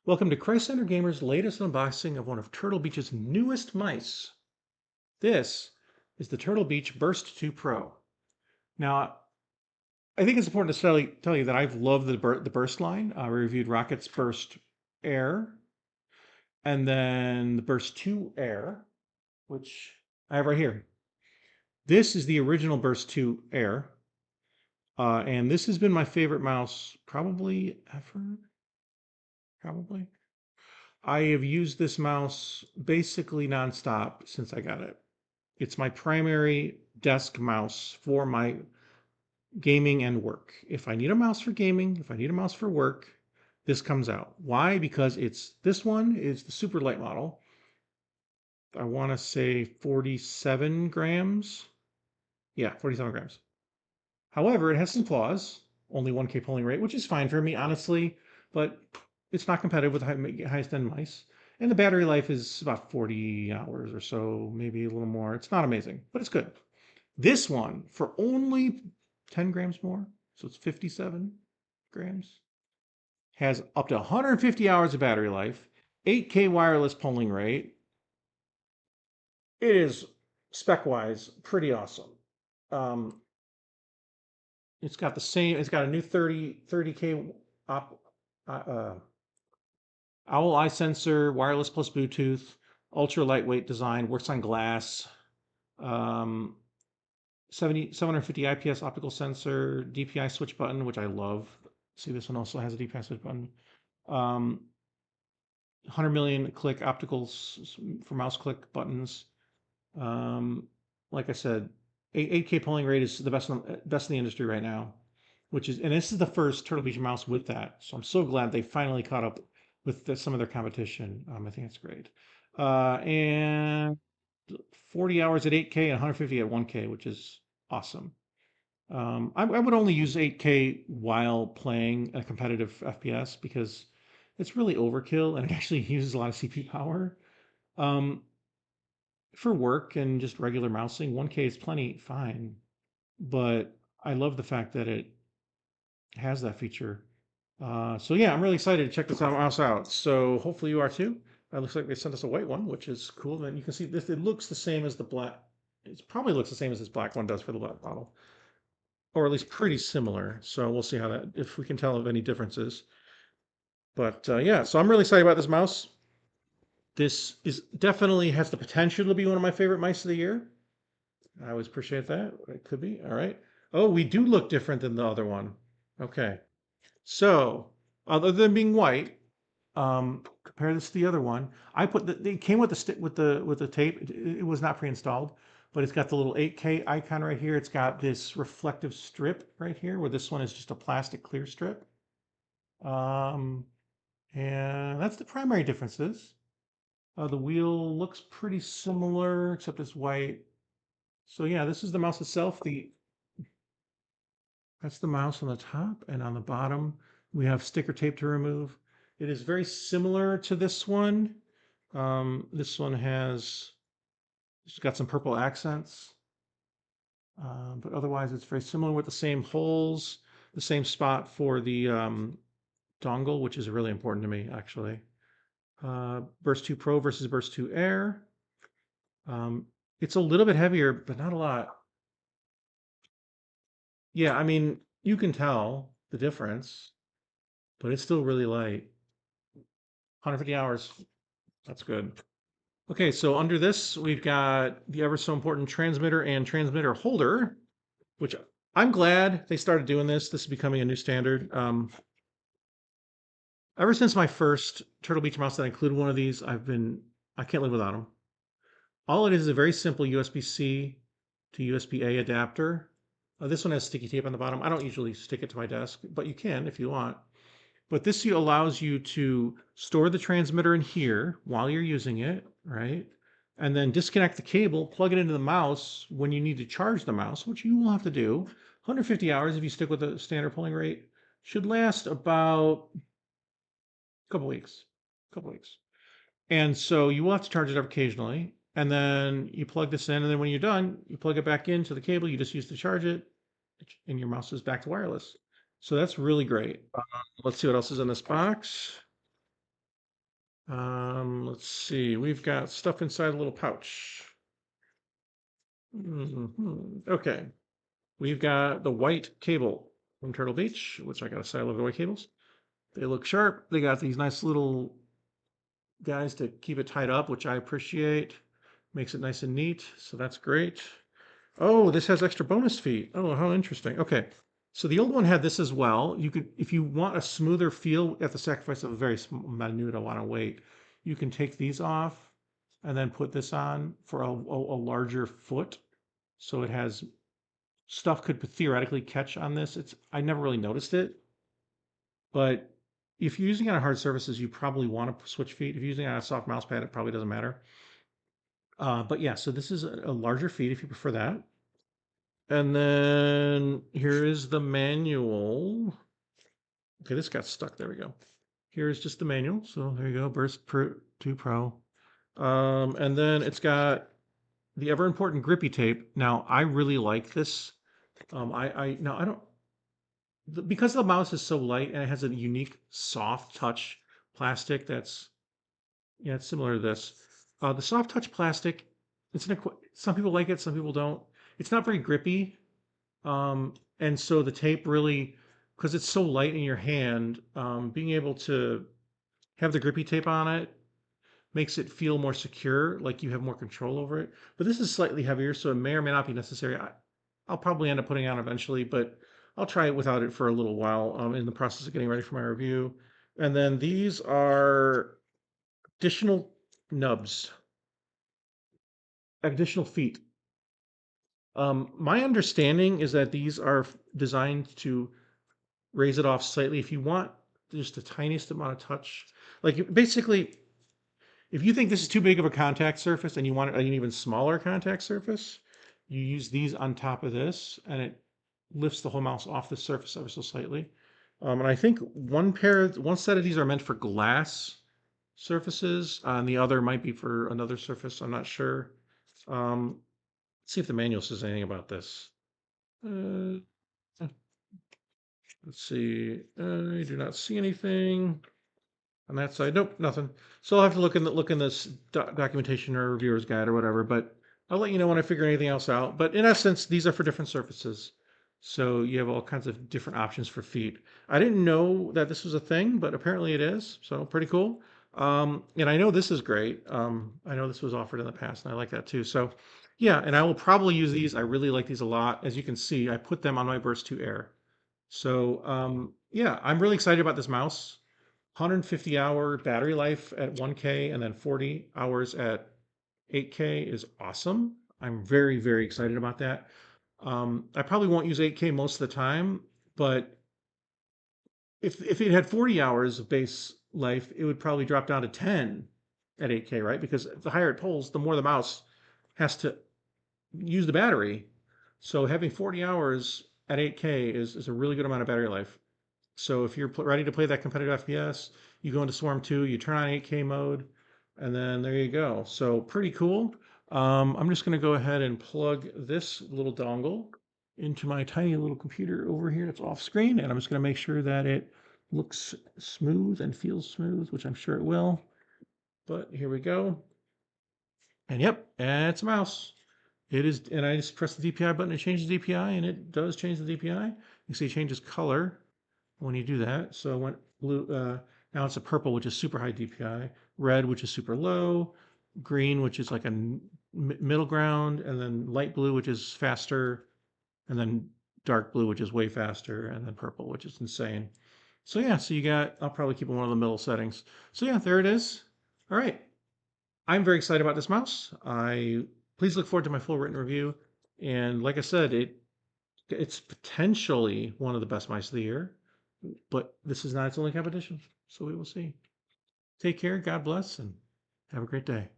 Welcome to Christ Center Gamer's latest unboxing of one of Turtle Beach's newest mice. This is the Turtle Beach Burst 2 Pro. Now, I think it's important to tell you that I've loved the Burst line. We reviewed Rocket's Burst Air and then the Burst 2 Air, which I have right here. This is the original Burst 2 Air, and this has been my favorite mouse probably ever. Probably. I have used this mouse basically nonstop since I got it. It's my primary desk mouse for my gaming and work. If I need a mouse for gaming, if I need a mouse for work, this comes out. Why? Because this one is the super light model. I want to say 47 grams. Yeah, 47 grams. However, it has some flaws. Only 1K polling rate, which is fine for me, honestly, but it's not competitive with highest end mice. And the battery life is about 40 hours or so, maybe a little more. It's not amazing, but it's good. This one, for only 10 grams more, so it's 57 grams, has up to 150 hours of battery life, 8K wireless polling rate. It is spec-wise pretty awesome. It's got a new 30K owl eye sensor, wireless plus Bluetooth, ultra lightweight design, works on glass, 750 IPS optical sensor, DPI switch button, which I love. See, this one also has a DPI switch button. 100 million click opticals for mouse click buttons. Like I said, 8K polling rate is the best in the industry right now, and this is the first Turtle Beach mouse with that. So I'm so glad they finally caught up with some of their competition. I think it's great. And 40 hours at 8K and 150 at 1K, which is awesome. I would only use 8K while playing a competitive FPS because it's really overkill and it actually uses a lot of CPU power. For work and just regular mousing, 1K is plenty fine, but I love the fact that it has that feature. So yeah, I'm really excited to check this mouse out. So hopefully you are too. It looks like they sent us a white one, which is cool. Then you can see this, it looks the same as the black. It probably looks the same as this black one does for the black model, or at least pretty similar. So we'll see if we can tell of any differences. But yeah, so I'm really excited about this mouse. This is definitely has the potential to be one of my favorite mice of the year. I always appreciate that. It could be. All right. Oh, we do look different than the other one. Okay. So, other than being white, compare this to the other one. They came with the tape. It was not pre-installed, but it's got the little 8K icon right here. It's got this reflective strip right here, where this one is just a plastic clear strip. Um, and that's the primary differences. The wheel looks pretty similar, except it's white. So yeah, this is the mouse itself. That's the mouse on the top, and on the bottom we have sticker tape to remove. It is very similar to this one. This one it's got some purple accents, but otherwise it's very similar with the same holes, the same spot for the dongle, which is really important to me actually. Burst 2 Pro versus Burst 2 Air. It's a little bit heavier, but not a lot. Yeah, I mean, you can tell the difference, but it's still really light. 150 hours. That's good. Okay, so under this, we've got the ever so important transmitter and transmitter holder, which I'm glad they started doing this. This is becoming a new standard. Ever since my first Turtle Beach mouse that included one of these, I can't live without them. All it is a very simple USB-C to USB-A adapter. This one has sticky tape on the bottom. I don't usually stick it to my desk, but you can if you want. But this allows you to store the transmitter in here while you're using it, right? And then disconnect the cable, plug it into the mouse when you need to charge the mouse, which you will have to do. 150 hours if you stick with the standard polling rate. Should last about a couple weeks. And so you will have to charge it up occasionally. And then you plug this in, and then when you're done, you plug it back into the cable you just used to charge it, and your mouse is back to wireless. So that's really great. Let's see what else is in this box. Let's see. We've got stuff inside a little pouch. Okay. We've got the white cable from Turtle Beach, which I got a side of the white cables. They look sharp. They got these nice little guys to keep it tied up, which I appreciate. Makes it nice and neat, so that's great. Oh, this has extra bonus feet. Oh, how interesting. Okay. So the old one had this as well. You could, if you want a smoother feel at the sacrifice of a very minute amount of weight, you can take these off and then put this on for a larger foot. So it has stuff could theoretically catch on this. I never really noticed it, but if you're using it on hard surfaces, you probably want to switch feet. If you're using it on a soft mouse pad, it probably doesn't matter. But yeah, so this is a larger feet if you prefer that. And then here is the manual. Okay, this got stuck. There we go. Here's just the manual. So there you go, Burst Pro 2 Pro. And then it's got the ever important grippy tape. Now I really like this. Now I don't because the mouse is so light and it has a unique soft touch plastic that's it's similar to this. The soft touch plastic, some people like it, some people don't. It's not very grippy. And so the tape really, because it's so light in your hand, being able to have the grippy tape on it makes it feel more secure, like you have more control over it. But this is slightly heavier, so it may or may not be necessary. I'll probably end up putting it on eventually, but I'll try it without it for a little while in the process of getting ready for my review. And then these are additional nubs, additional feet. My understanding is that these are designed to raise it off slightly if you want just the tiniest amount of touch. Like basically, if you think this is too big of a contact surface and you want an even smaller contact surface, you use these on top of this and it lifts the whole mouse off the surface ever so slightly. And I think one set of these are meant for glass surfaces, and the other might be for another surface. I'm not sure. Let's see if the manual says anything about this. Uh, let's see. I do not see anything on that side. Nope, nothing. So I'll have to look in this documentation or reviewer's guide or whatever. But I'll let you know when I figure anything else out. But in essence, these are for different surfaces. So you have all kinds of different options for feet. I didn't know that this was a thing, but apparently it is. So pretty cool. And I know this is great. I know this was offered in the past, and I like that too. So yeah, and I will probably use these. I really like these a lot. As you can see, I put them on my Burst 2 Air. So yeah, I'm really excited about this mouse. 150-hour battery life at 1K and then 40 hours at 8K is awesome. I'm very, very excited about that. I probably won't use 8K most of the time, but if it had 40 hours of base life, it would probably drop down to 10 at 8K, right? Because the higher it pulls, the more the mouse has to use the battery. So having 40 hours at 8K is a really good amount of battery life. So if you're ready to play that competitive FPS, you go into Swarm 2, you turn on 8K mode, and then there you go. So pretty cool. I'm just going to go ahead and plug this little dongle into my tiny little computer over here that's off screen, and I'm just going to make sure that it looks smooth and feels smooth, which I'm sure it will. But here we go. And yep, it's a mouse. It is, and I just press the DPI button, it changes DPI, and it does change the DPI. You see it changes color when you do that. So I went blue, now it's a purple, which is super high DPI, red, which is super low, green, which is like a middle ground, and then light blue, which is faster, and then dark blue, which is way faster, and then purple, which is insane. So yeah, so you got, I'll probably keep one of the middle settings. So yeah, there it is. All right. I'm very excited about this mouse. Please look forward to my full written review. And like I said, it's potentially one of the best mice of the year, but this is not its only competition. So we will see. Take care, God bless, and have a great day.